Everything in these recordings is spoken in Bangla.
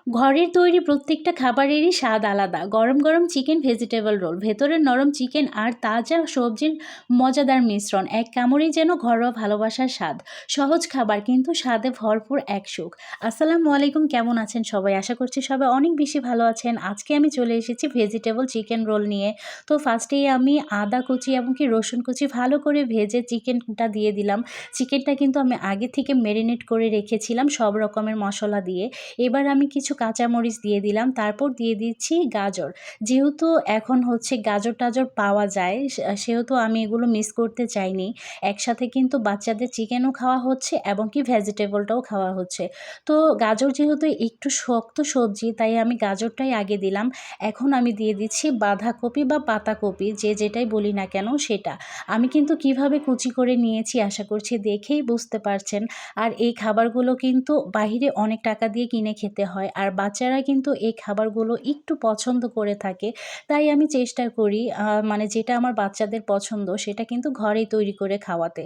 ঘরের তৈরি প্রত্যেকটা খাবারেরই স্বাদ আলাদা। গরম গরম চিকেন ভেজিটেবল রোল, ভেতরের নরম চিকেন আর তাজা সবজির মজাদার মিশ্রণ, এক কামড়েই যেন ঘরোয়া ভালোবাসার স্বাদ। সহজ খাবার কিন্তু স্বাদে ভরপুর এক সুখ। আসসালামু আলাইকুম, কেমন আছেন সবাই? আশা করছি সবাই অনেক বেশি ভালো আছেন। আজকে আমি চলে এসেছি ভেজিটেবল চিকেন রোল নিয়ে। তো ফার্স্টেই আমি আদা কুচি এবং কি রসুন কুচি ভালো করে ভেজে চিকেনটা দিয়ে দিলাম। চিকেনটা কিন্তু আমি আগে থেকে মেরিনেট করে রেখেছিলাম সব রকমের মশলা দিয়ে। এবার আমি কিছু কাঁচামরিচ দিয়ে দিলাম, তারপর দিয়ে দিচ্ছি গাজর। যেহেতু এখন হচ্ছে গাজর-টাজর পাওয়া যায়, সেহেতু আমি এগুলো মিস করতে চাইনি। একসাথে কিন্তু বাচ্চাদের চিকেনও খাওয়া হচ্ছে এবং কি ভেজিটেবলটাও খাওয়া হচ্ছে। তো গাজর যেহেতু একটু শক্ত সবজি, তাই আমি গাজরটাই আগে দিলাম। এখন আমি দিয়ে দিচ্ছি বাঁধাকপি বা পাতাকপি, যে যেটাই বলি না কেন সেটা। আমি কিন্তু কিভাবে কুচি করে নিয়েছি আশা করছি দেখেই বুঝতে পারছেন। আর এই খাবারগুলো কিন্তু বাহিরে অনেক টাকা দিয়ে কিনে খেতে হয়, আর বাচ্চারা কিন্তু এই খাবারগুলো একটু পছন্দ করে থাকে। তাই আমি চেষ্টা করি মানে যেটা আমার বাচ্চাদের পছন্দ সেটা কিন্তু ঘরেই তৈরি করে খাওয়াতে।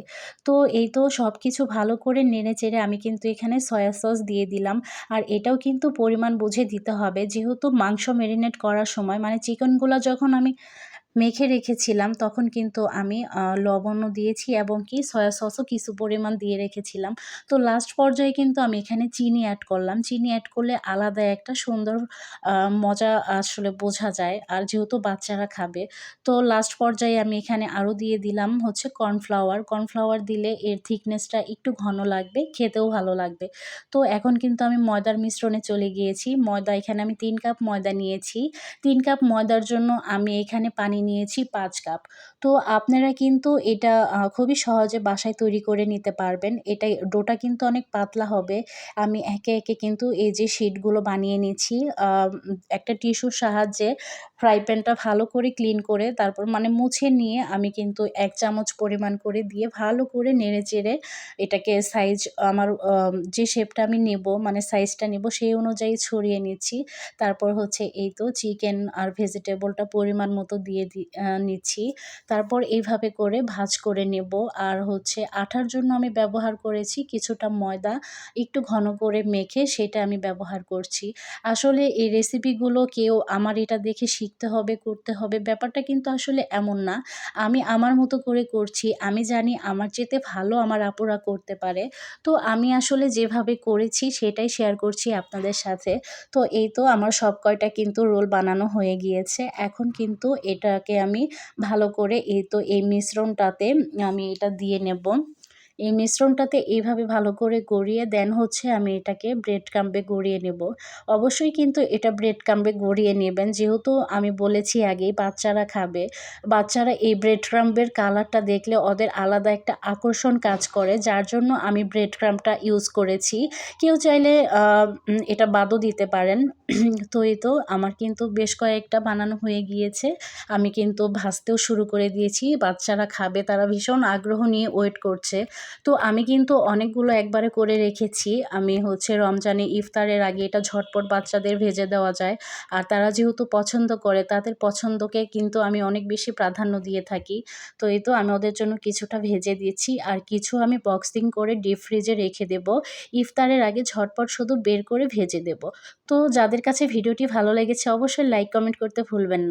তো এই তো সব কিছু ভালো করে নেড়েচেড়ে আমি কিন্তু এখানে সয়া সস দিয়ে দিলাম। আর এটাও কিন্তু পরিমাণ বুঝে দিতে হবে, যেহেতু মাংস মেরিনেট করার সময় মানে চিকেনগুলা যখন আমি মেখে রেখেছিলাম তখন কিন্তু আমি লবণও দিয়েছি এবং কি সয়া সসও কিছু পরিমাণ দিয়ে রেখেছিলাম। তো লাস্ট পর্যায়ে কিন্তু আমি এখানে চিনি অ্যাড করলাম। চিনি অ্যাড করলে আলাদা একটা সুন্দর আ মজা আসলে বোঝা যায়। আর যেহেতু বাচ্চারা খাবে, তো লাস্ট পর্যায়ে আমি এখানে আরও দিয়ে দিলাম হচ্ছে কর্নফ্লাওয়ার। কর্নফ্লাওয়ার দিলে এর থিকনেসটা একটু ঘন লাগবে, খেতেও ভালো লাগবে। তো এখন কিন্তু আমি ময়দার মিশ্রণে চলে গিয়েছি। ময়দা এখানে আমি ৩ কাপ ময়দা নিয়েছি। ৩ কাপ ময়দার জন্য আমি এখানে পানি নিয়েছি ৫ কাপ। তো আপনারা কিন্তু এটা খুবই সহজে বাসায় তৈরি করে নিতে পারবেন। ডোটা কিন্তু অনেক পাতলা হবে। আমি একে, একে কিন্তু এই যে শিটগুলো বানিয়ে নিচ্ছি। একটা টিস্যুর সাহায্যে ফ্রাই প্যানটা ভালো করে ক্লিন করে তারপর মানে মুছে নিয়ে আমি কিন্তু ১ চামচ পরিমাণ করে দিয়ে ভালো করে নেড়েচেড়ে এটাকে সাইজ আমার যে শেপটা আমি নেব মানে সাইজটা নেব সেই অনুযায়ী ছড়িয়ে নিচ্ছি। তারপর হচ্ছে এই তো চিকেন আর ভেজিটেবলটা পরিমাণ মতো দিয়ে নিচ্ছি। তারপর এইভাবে করে ভাঁজ করে নেব। আর হচ্ছে আটার জন্য আমি ব্যবহার করেছি কিছুটা ময়দা, একটু ঘন করে মেখে সেটা আমি ব্যবহার করছি। আসলে এই রেসিপিগুলো কেউ আমার এটা দেখে শিখতে হবে, করতে হবে, ব্যাপারটা কিন্তু আসলে এমন না। আমি আমার মতো করে করছি। আমি জানি আমার চেয়ে ভালো আমার আপুরা করতে পারে। তো আমি আসলে যেভাবে করেছি সেটাই শেয়ার করছি আপনাদের সাথে। তো এই তো আমার সব কয়টা কিন্তু রোল বানানো হয়ে গিয়েছে। এখন কিন্তু এটাকে আমি ভালো করে এই তো এই মিশ্রণটাতে আমি এটা দিয়ে নেব। এই মিশ্রণটাতে এইভাবে ভালো করে গড়িয়ে দেন হচ্ছে আমি এটাকে ব্রেড ক্রাম্বে গড়িয়ে নেব। অবশ্যই কিন্তু এটা ব্রেড ক্রাম্বে গড়িয়ে নেবেন, যেহেতু আমি বলেছি আগেই বাচ্চারা খাবে। বাচ্চারা এই ব্রেড ক্রাম্বের কালারটা দেখলে ওদের আলাদা একটা আকর্ষণ কাজ করে, যার জন্য আমি ব্রেড ক্রাম্বটা ইউজ করেছি। কেউ চাইলে এটা বাদও দিতে পারেন। তো এই তো আমার কিন্তু বেশ কয়েকটা বানানো হয়ে গিয়েছে। আমি কিন্তু ভাজতেও শুরু করে দিয়েছি। বাচ্চারা খাবে, তারা ভীষণ আগ্রহ নিয়ে ওয়েট করছে। তো আমি কিন্তু অনেকগুলো একবারে করে রেখেছি। আমি হচ্ছে রমজানে ইফতারের আগে এটা ঝটপট বাচ্চাদের ভেজে দেওয়া যায়। আর তারা যেহেতু পছন্দ করে, তাদের পছন্দকে কিন্তু আমি অনেক বেশি প্রাধান্য দিয়ে থাকি। তো এই তো আমি ওদের জন্য কিছুটা ভেজে দিচ্ছি। আর কিছু আমি বক্সিং করে ডিপ ফ্রিজে রেখে দেব। ইফতারের আগে ঝটপট শুধু বের করে ভেজে দেব। তো যাদের কাছে ভিডিওটি ভালো লেগেছে অবশ্যই লাইক কমেন্ট করতে ভুলবেন না।